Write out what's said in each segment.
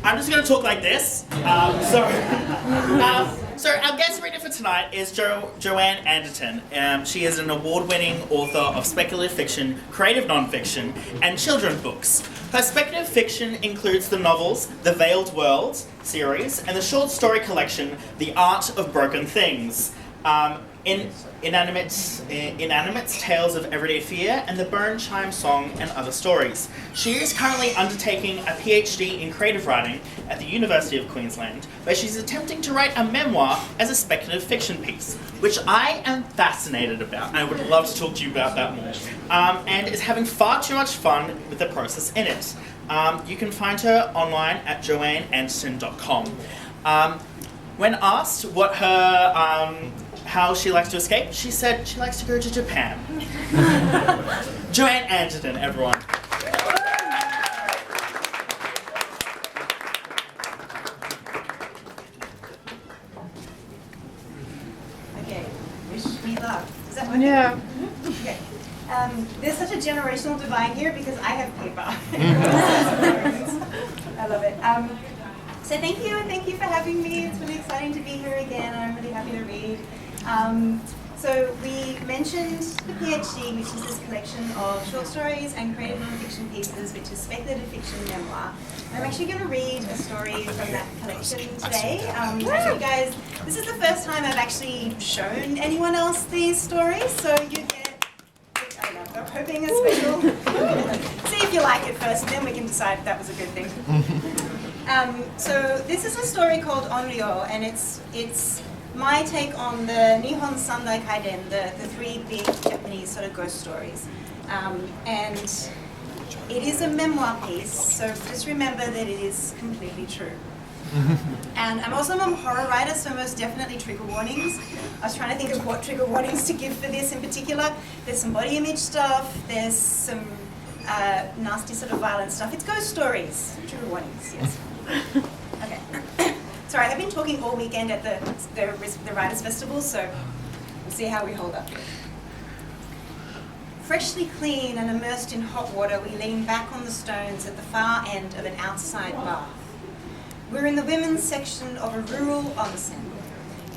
I'm just going to talk like this. So our guest reader for tonight is Joanne Anderton. She is an award-winning author of speculative fiction, creative non-fiction, and children's books. Her speculative fiction includes the novels The Veiled World series and the short story collection The Art of Broken Things. Inanimates, Tales of Everyday Fear, and the Chime song and other stories. She is currently undertaking a PhD in creative writing at the University of Queensland, where she's attempting to write a memoir as a speculative fiction piece, which I am fascinated about, and I would love to talk to you about that more, and is having far too much fun with the process in it. You can find her online at joanneanderton.com. When asked what her how she likes to escape, she said she likes to go to Japan. Joanne Anderton, everyone. Okay, wish me luck. Is that one? Yeah. Okay. There's such a generational divide here because I have paper. I love it. So thank you for having me. It's really exciting to be here again. I'm really happy to read. So we mentioned the PhD, which is this collection of short stories and creative non-fiction pieces, which is speculative fiction memoir. I'm actually going to read a story from that collection today. I think you guys, this is the first time I've actually shown anyone else these stories, so you get, I don't know, I'm hoping a special. See if you like it first, and then we can decide if that was a good thing. So this is a story called Onryo, and it's my take on the Nihon Sandai Kaiden, the three big Japanese sort of ghost stories. And it is a memoir piece, so just remember that it is completely true. And I'm also a horror writer, so most definitely trigger warnings. I was trying to think of what trigger warnings to give for this in particular. There's some body image stuff, there's some nasty sort of violent stuff. It's ghost stories, trigger warnings, yes. Okay. Sorry, I've been talking all weekend at the Writers' Festival, so we'll see how we hold up. Freshly clean and immersed in hot water, we lean back on the stones at the far end of an outside bath. We're in the women's section of a rural onsen.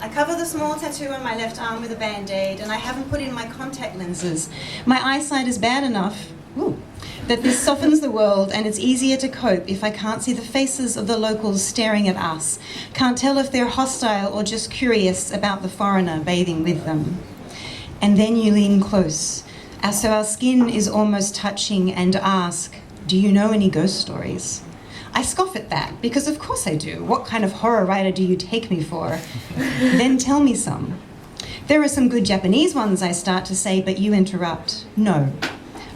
I cover the small tattoo on my left arm with a band-aid, and I haven't put in my contact lenses. My eyesight is bad enough that this softens the world, and it's easier to cope if I can't see the faces of the locals staring at us, can't tell if they're hostile or just curious about the foreigner bathing with them. And then you lean close, so our skin is almost touching, and ask, do you know any ghost stories? I scoff at that, because of course I do. What kind of horror writer do you take me for? Then tell me some. There are some good Japanese ones, I start to say, but you interrupt. No.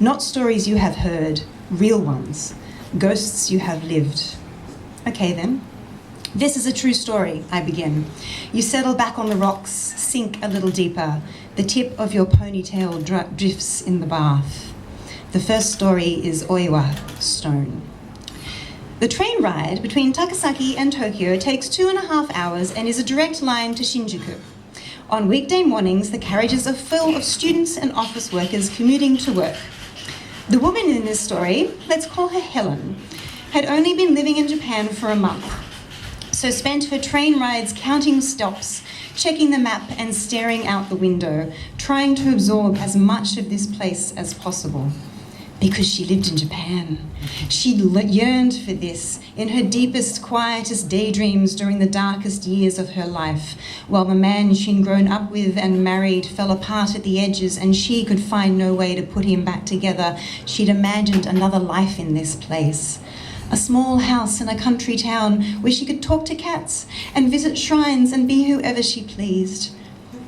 Not stories you have heard, real ones. Ghosts you have lived. Okay then. This is a true story, I begin. You settle back on the rocks, sink a little deeper. The tip of your ponytail drifts in the bath. The first story is Oiwa, stone. The train ride between Takasaki and Tokyo takes 2.5 hours and is a direct line to Shinjuku. On weekday mornings, the carriages are full of students and office workers commuting to work. The woman in this story, let's call her Helen, had only been living in Japan for a month, so spent her train rides counting stops, checking the map and staring out the window, trying to absorb as much of this place as possible. Because she lived in Japan. She yearned for this in her deepest, quietest daydreams during the darkest years of her life, while the man she'd grown up with and married fell apart at the edges and she could find no way to put him back together. She'd imagined another life in this place. A small house in a country town where she could talk to cats and visit shrines and be whoever she pleased.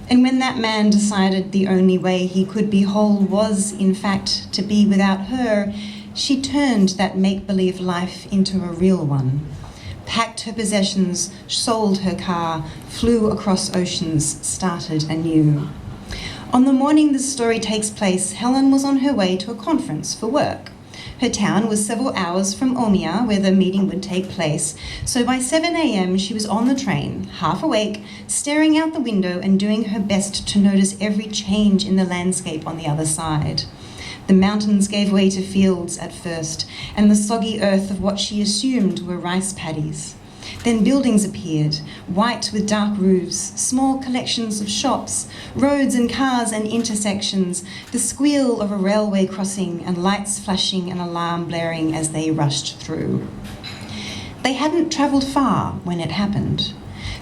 And when that man decided the only way he could be whole was, in fact, to be without her, she turned that make-believe life into a real one, packed her possessions, sold her car, flew across oceans, started anew. On the morning this story takes place, Helen was on her way to a conference for work. Her town was several hours from Omiya, where the meeting would take place, so by 7 a.m. she was on the train, half awake, staring out the window and doing her best to notice every change in the landscape on the other side. The mountains gave way to fields at first, and the soggy earth of what she assumed were rice paddies. Then buildings appeared, white with dark roofs, small collections of shops, roads and cars and intersections, the squeal of a railway crossing and lights flashing and alarm blaring as they rushed through. They hadn't travelled far when it happened.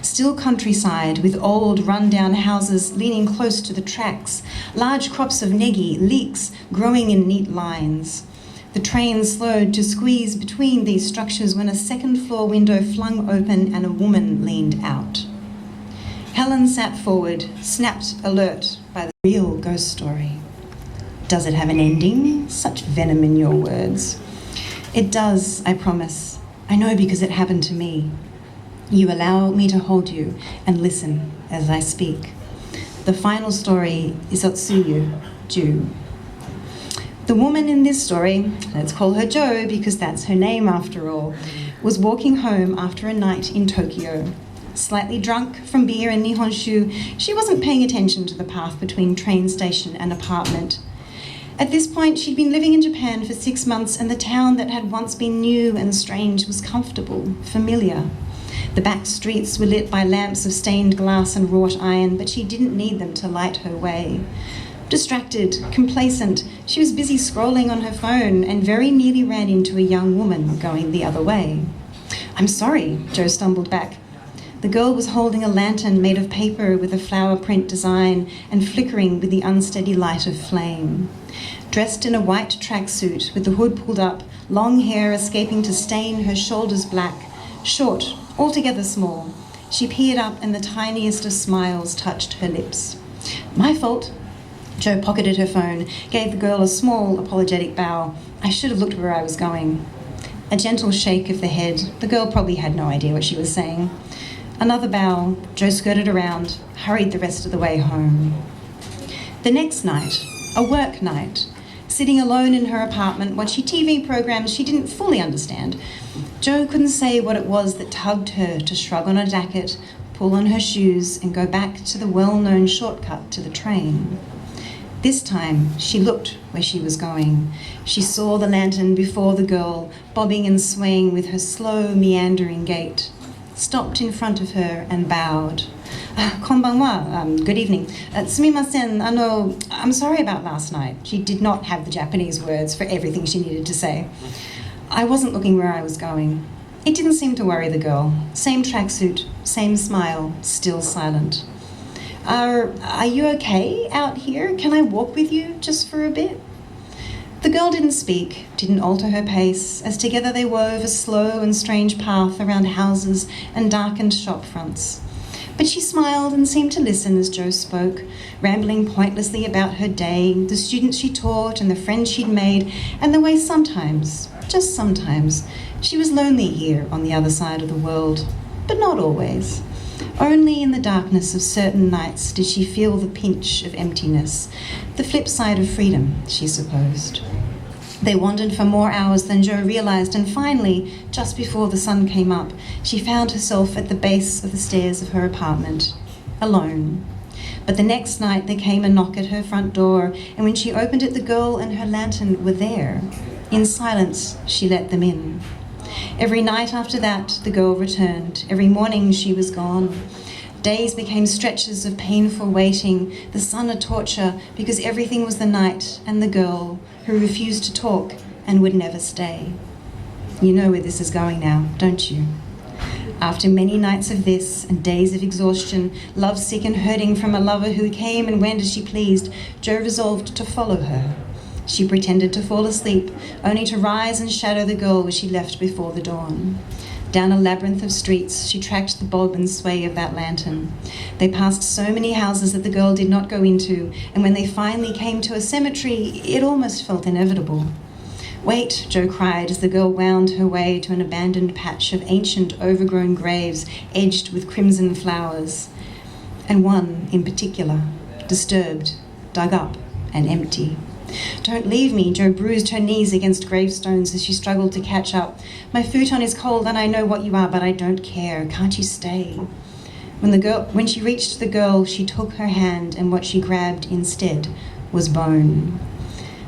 Still countryside with old run-down houses leaning close to the tracks, large crops of negi, leeks, growing in neat lines. The train slowed to squeeze between these structures when a second-floor window flung open and a woman leaned out. Helen sat forward, snapped alert by the real ghost story. Does it have an ending? Such venom in your words. It does, I promise. I know because it happened to me. You allow me to hold you and listen as I speak. The final story is Otsuyu, Jew. The woman in this story, let's call her Jo because that's her name after all, was walking home after a night in Tokyo. Slightly drunk from beer and nihonshu, she wasn't paying attention to the path between train station and apartment. At this point, she'd been living in Japan for 6 months, and the town that had once been new and strange was comfortable, familiar. The back streets were lit by lamps of stained glass and wrought iron, but she didn't need them to light her way. Distracted, complacent, she was busy scrolling on her phone and very nearly ran into a young woman going the other way. "I'm sorry," Jo stumbled back. The girl was holding a lantern made of paper with a flower print design and flickering with the unsteady light of flame. Dressed in a white tracksuit with the hood pulled up, long hair escaping to stain her shoulders black, short, altogether small, she peered up and the tiniest of smiles touched her lips. "My fault." Jo pocketed her phone, gave the girl a small, apologetic bow. "I should have looked where I was going." A gentle shake of the head. The girl probably had no idea what she was saying. Another bow. Jo skirted around, hurried the rest of the way home. The next night, a work night, sitting alone in her apartment watching TV programs she didn't fully understand, Jo couldn't say what it was that tugged her to shrug on a jacket, pull on her shoes, and go back to the well-known shortcut to the train. This time, she looked where she was going. She saw the lantern before the girl, bobbing and swaying with her slow, meandering gait, stopped in front of her and bowed. "Konbanwa, good evening. Sumimasen, I'm sorry about last night." She did not have the Japanese words for everything she needed to say. "I wasn't looking where I was going." It didn't seem to worry the girl. Same tracksuit, same smile, still silent. Are you okay out here? Can I walk with you just for a bit?" The girl didn't speak, didn't alter her pace, as together they wove a slow and strange path around houses and darkened shop fronts. But she smiled and seemed to listen as Jo spoke, rambling pointlessly about her day, the students she taught and the friends she'd made, and the way sometimes, just sometimes, she was lonely here on the other side of the world, but not always. Only in the darkness of certain nights did she feel the pinch of emptiness, the flip side of freedom, she supposed. They wandered for more hours than Jo realised, and finally, just before the sun came up, she found herself at the base of the stairs of her apartment, alone. But the next night there came a knock at her front door, and when she opened it, the girl and her lantern were there. In silence, she let them in. Every night after that, the girl returned. Every morning she was gone. Days became stretches of painful waiting, the sun a torture because everything was the night and the girl who refused to talk and would never stay. You know where this is going now, don't you? After many nights of this and days of exhaustion, lovesick and hurting from a lover who came and went as she pleased, Jo resolved to follow her. She pretended to fall asleep, only to rise and shadow the girl as she left before the dawn. Down a labyrinth of streets, she tracked the bob and sway of that lantern. They passed so many houses that the girl did not go into, and when they finally came to a cemetery, it almost felt inevitable. "Wait," Jo cried as the girl wound her way to an abandoned patch of ancient, overgrown graves edged with crimson flowers. And one, in particular, disturbed, dug up, and empty. "Don't leave me," Jo bruised her knees against gravestones as she struggled to catch up. "My futon is cold and I know what you are, but I don't care. Can't you stay?" When she reached the girl, she took her hand and what she grabbed instead was bone.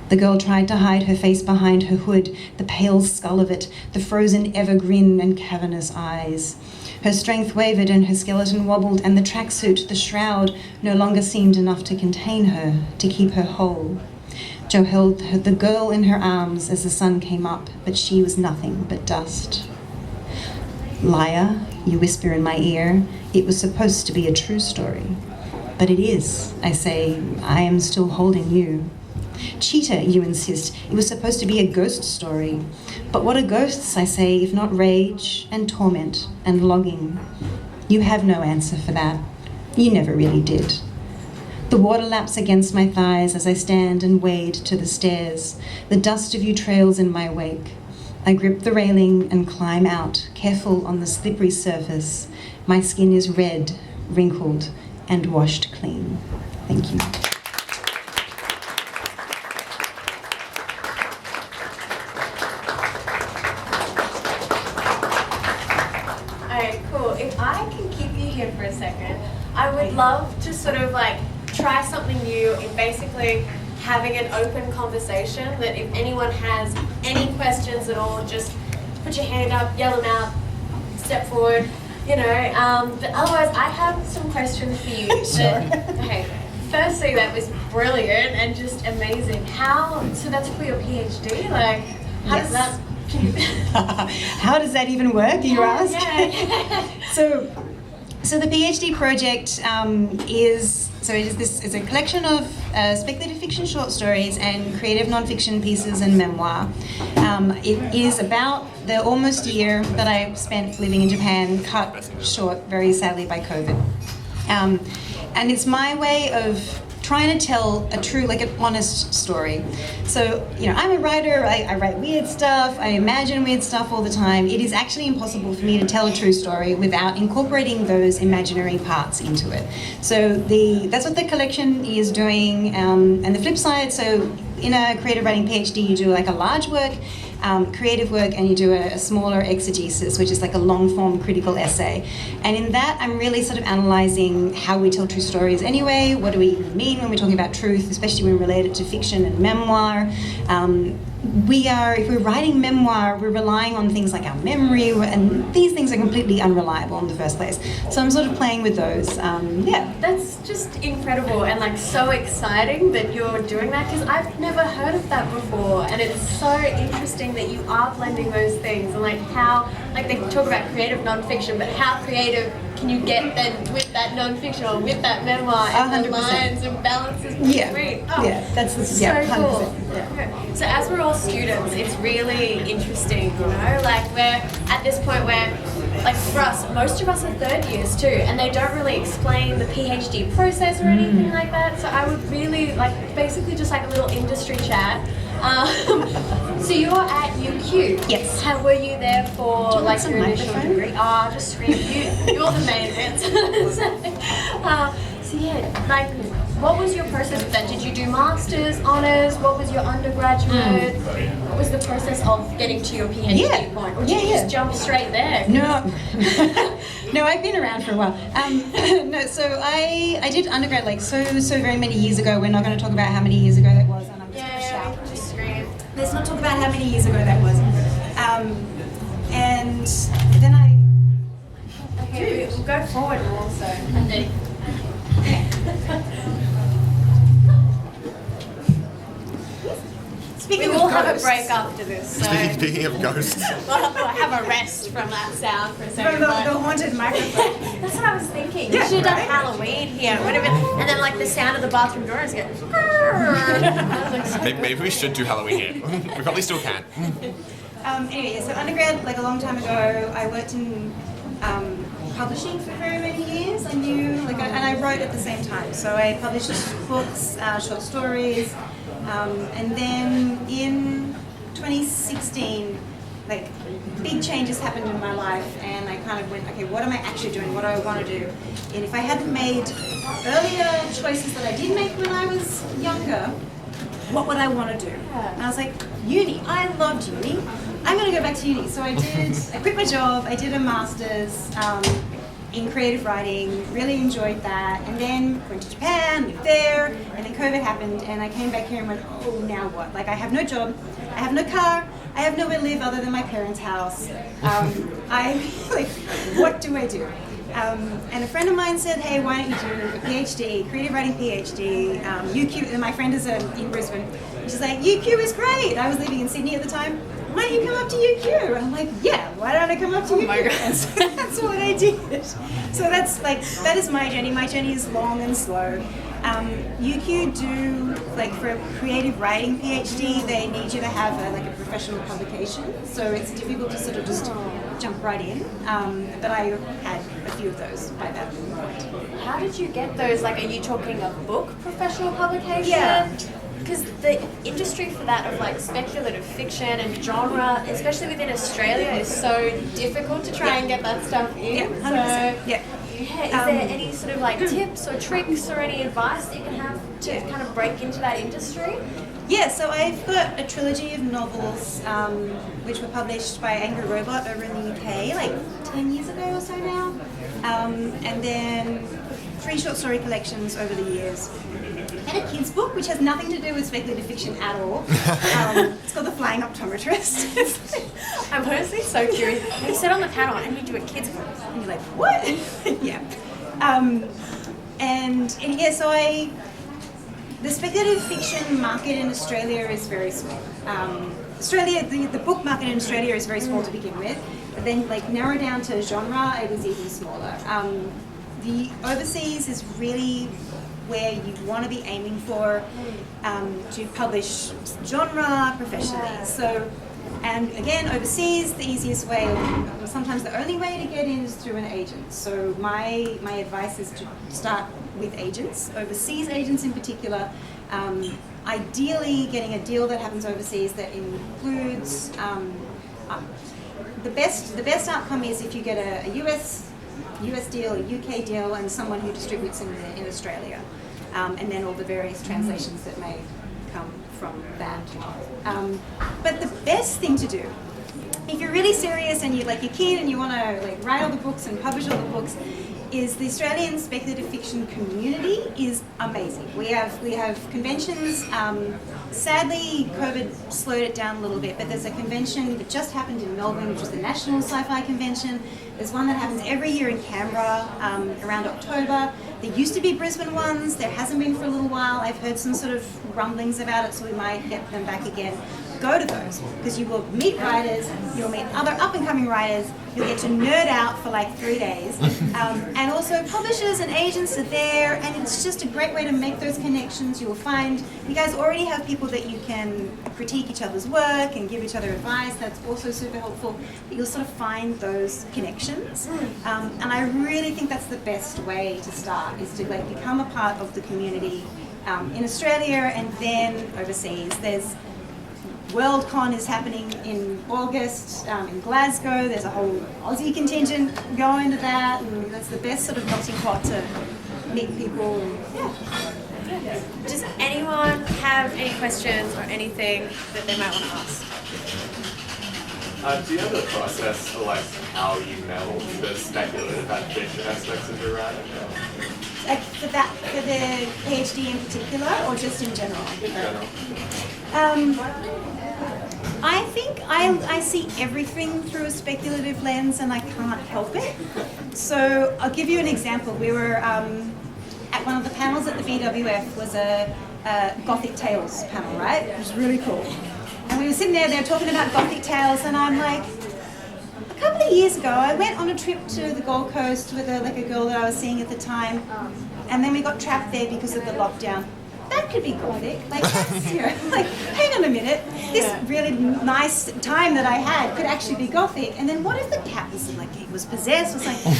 The girl tried to hide her face behind her hood, the pale skull of it, the frozen evergreen and cavernous eyes. Her strength wavered and her skeleton wobbled, and the tracksuit, the shroud, no longer seemed enough to contain her, to keep her whole. Jo held the girl in her arms as the sun came up, but she was nothing but dust. Liar, you whisper in my ear, it was supposed to be a true story. But it is, I say, I am still holding you. Cheater, you insist, it was supposed to be a ghost story. But what are ghosts, I say, if not rage and torment and longing? You have no answer for that. You never really did. The water laps against my thighs as I stand and wade to the stairs. The dust of you trails in my wake. I grip the railing and climb out, careful on the slippery surface. My skin is red, wrinkled, and washed clean. Thank you. Alright, cool. If I can keep you here for a second, I would love to sort of like try something new in basically having an open conversation, that if anyone has any questions at all, just put your hand up, yell them out, step forward, you know. But otherwise, I have some questions for you. Sure. Okay, firstly, that was brilliant and just amazing. So that's for your PhD? Like, how does that... How does that even work, you ask? Yeah. So the PhD project is a collection of speculative fiction short stories and creative nonfiction pieces and memoir. It is about the almost year that I spent living in Japan, cut short very sadly by COVID. And it's my way of trying to tell a true, like an honest story. So, you know, I'm a writer, I write weird stuff, I imagine weird stuff all the time. It is actually impossible for me to tell a true story without incorporating those imaginary parts into it. So that's what the collection is doing. And the flip side, so in a creative writing PhD, you do like a large work, creative work, and you do a smaller exegesis, which is like a long-form critical essay. And in that, I'm really sort of analysing how we tell true stories anyway. What do we even mean when we're talking about truth, especially when we relate it to fiction and memoir? If we're writing memoir, we're relying on things like our memory, and these things are completely unreliable in the first place. So I'm sort of playing with those. That's just incredible and like so exciting that you're doing that, because I've never heard of that before, and it's so interesting that you are blending those things, and like how, like they talk about creative nonfiction, but how creative can you get then with that nonfiction or with that memoir and the 100%. lines and balances between? That's so 100%. cool. Yeah. Okay. So as we're all students, it's really interesting, you know, like we're at this point where, like for us, most of us are third years too, and they don't really explain the PhD process or anything like that. So I would really like basically just like a little industry chat. So you're at UQ. Yes. How were you there for like some your initial microphone? degree? Just scream. You're the main answer. So yeah, like what was your process with that? Did you do masters, honors? What was your undergraduate? What was the process of getting to your PhD point? Or did you just jump straight there? No, no, I've been around for a while. No, so I did undergrad like so very many years ago. We're not going to talk about how many years ago that was, and I'm just going to shout. Just scream. Let's not talk about how many years ago that was. And then I. Okay, we'll go forward more so. And then. Speaking We of will have a ghosts, break after this, so Speaking of ghosts, we'll have a rest from that sound for a from second. the but- haunted microphone. That's what I was thinking. Yeah, You should have right? done Halloween here. It would have been, and then like the sound of the bathroom doors go. maybe we should do Halloween here. We probably still can. Anyway, so undergrad, like a long time ago, I worked in publishing for very many years. I knew, and I wrote at the same time. So I published books, short stories, and then in 2016, like big changes happened in my life, and I kind of went, okay, what am I actually doing? What do I want to do? And if I hadn't made earlier choices that I did make when I was younger, what would I want to do? And I was like, uni. I loved uni. I'm going to go back to uni. So I quit my job. I did a master's in creative writing, really enjoyed that, and then went to Japan, lived there, and then COVID happened, and I came back here and went, oh, now what? Like, I have no job, I have no car, I have nowhere to live other than my parents' house. I'm like, what do I do? And a friend of mine said, hey, why don't you do a PhD, creative writing PhD, UQ, and my friend is in Brisbane. And she's like, UQ is great. I was living in Sydney at the time. Why don't you come up to UQ? And I'm like, yeah, why don't I come up to UQ? my God. And so that's what I did. So that's like, that is my journey. My journey is long and slow. UQ do, like for a creative writing PhD, they need you to have a professional publication. So it's difficult to sort of just jump right in. But I had a few of those by that point. How did you get those? Like, are you talking a book professional publication? Yeah. Because the industry for that of like speculative fiction and genre, especially within Australia, is so difficult to try and get that stuff in. Yeah, 100%. Yeah. Is there any sort of like tips or tricks or any advice that you can have to kind of break into that industry? Yeah, so I've got a trilogy of novels which were published by Angry Robot over in the UK like 10 years ago or so now. And then 3 short story collections over the years. And a kids book, which has nothing to do with speculative fiction at all. It's called The Flying Optometrist. I'm honestly so curious. You sit on the panel and you do a kids book. And you're like, what? Yeah. And yeah, so the speculative fiction market in Australia is very small. Australia, the book market in Australia is very small to begin with, but then like narrow down to genre, it was even smaller. The overseas is really where you want to be aiming for to publish genre professionally. So, and again, overseas, the easiest way, sometimes the only way to get in is through an agent. So my advice is to start with agents, overseas agents in particular. Ideally, getting a deal that happens overseas that includes the best outcome is if you get a US deal, a UK deal, and someone who distributes in Australia, and then all the various translations that may come from that. But the best thing to do, if you're really serious and you're keen and you want to like write all the books and publish all the books, is the Australian speculative fiction community is amazing. We have conventions. Sadly, COVID slowed it down a little bit, but there's a convention that just happened in Melbourne, which is the National Sci-Fi Convention. There's one that happens every year in Canberra around October. There used to be Brisbane ones. There hasn't been for a little while. I've heard some sort of rumblings about it, so we might get them back again. Go to those, because you will meet writers, you'll meet other up-and-coming writers, you'll get to nerd out for like 3 days. And also publishers and agents are there, and it's just a great way to make those connections. You'll find, you guys already have people that you can critique each other's work and give each other advice. That's also super helpful. But you'll sort of find those connections. And I really think that's the best way to start, is to like become a part of the community in Australia and then overseas. There's WorldCon is happening in August in Glasgow. There's a whole Aussie contingent going to that, and that's the best sort of melting pot to meet people. And, yeah. Does anyone have any questions or anything that they might want to ask? Do you have a process for like how you meld the speculative and fiction aspects of your writing? Like for the PhD in particular, or just in general? In general. I think I see everything through a speculative lens, and I can't help it. So I'll give you an example. We were at one of the panels at the BWF was a Gothic Tales panel, right? It was really cool. And we were sitting there, they were talking about Gothic Tales, and I'm like, a couple of years ago, I went on a trip to the Gold Coast with a girl that I was seeing at the time, and then we got trapped there because of the lockdown. That could be Gothic. Like, that's, you know, like, hang on a minute. This really nice time that I had could actually be Gothic. And then what if the cat was like, he was possessed or something?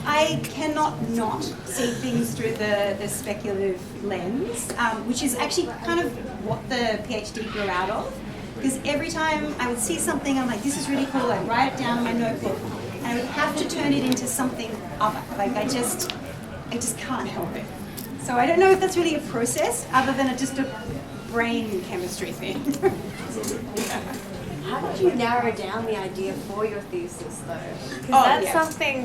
I cannot not see things through the speculative lens, which is actually kind of what the PhD grew out of. Because every time I would see something, I'm like, this is really cool. I'd write it down in my notebook, and I would have to turn it into something other. Like, I just can't help it. So I don't know if that's really a process, other than just a brain chemistry thing. How did you narrow down the idea for your thesis, though? Because that's something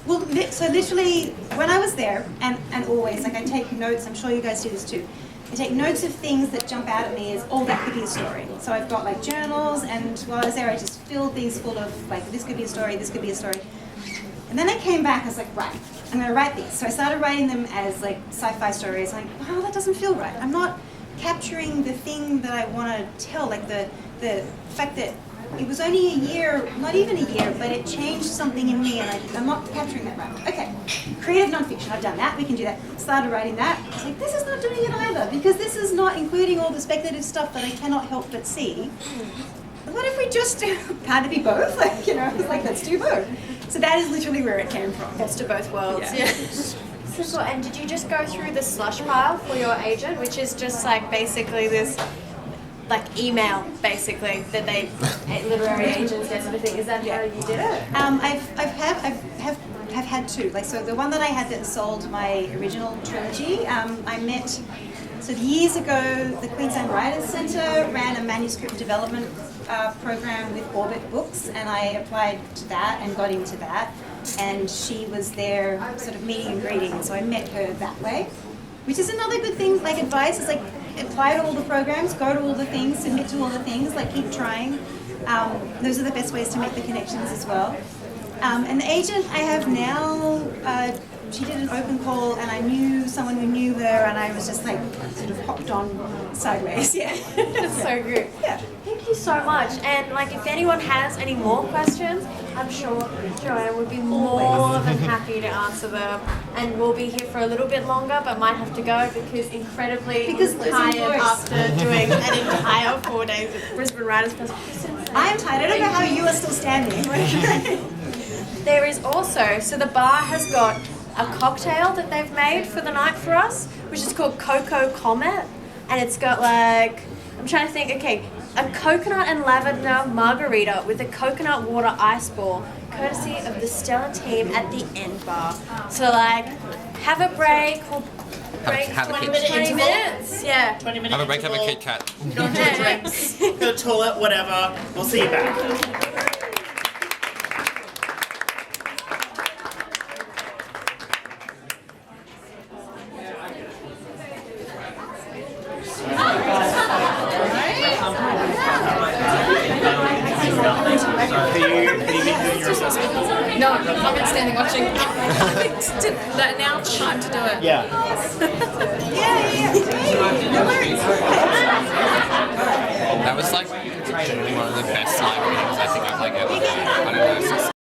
Well, so literally, when I was there, and always, like I take notes, I'm sure you guys do this too. I take notes of things that jump out at me as, oh, that could be a story. So I've got like journals, and while I was there, I just filled these full of like, this could be a story, this could be a story. And then I came back, I was like, right, I'm gonna write these. So I started writing them as like sci-fi stories. Like, wow, that doesn't feel right. I'm not capturing the thing that I want to tell, like the fact that it was only a year, not even a year, but it changed something in me, and I'm not capturing that right. Okay, creative nonfiction, I've done that, we can do that. Started writing that, I was like, this is not doing it either, because this is not including all the speculative stuff that I cannot help but see. What if we just do, can't it be both? Like, you know, it's like, let's do both. So that is literally where it came from. Best of both worlds. Yeah. So cool. And did you just go through the slush pile for your agent, which is just like basically this like email basically that they literary agents that sort of thing? Is that how you did it? I've had two. Like, so the one that I had that sold my original trilogy, I met. So years ago, the Queensland Writers Centre ran a manuscript development program with Orbit Books, and I applied to that and got into that. And she was there, sort of meeting and greeting, so I met her that way. Which is another good thing, like advice is like apply to all the programs, go to all the things, submit to all the things, like keep trying. Those are the best ways to make the connections as well. And the agent I have now, she did an open call, and I knew someone who knew her, and I was just like sort of hopped on sideways. Yeah, That's so good. yeah. Thank you so much. And like, if anyone has any more questions, I'm sure Joanne would be more than happy to answer them. And we'll be here for a little bit longer, but might have to go because incredibly tired after doing an entire 4 days of Brisbane Writers Festival. I am tired. I don't know how you are still standing. There is also, so the bar has got a cocktail that they've made for the night for us, which is called Cocoa Comet, and it's got like, I'm trying to think, okay, a coconut and lavender margarita with a coconut water ice ball, courtesy of the Stellar team at the End Bar. So like, have a break, or break Have a 20 Kit minutes, interval. yeah. 20 minutes. Have a break, have a Kit Kat. Go to the drinks, go to the toilet, whatever. We'll see you back. No, I've been standing watching. Now it's time to do it. Yeah. That was like one of the best live readings I think I've like ever had. I don't know.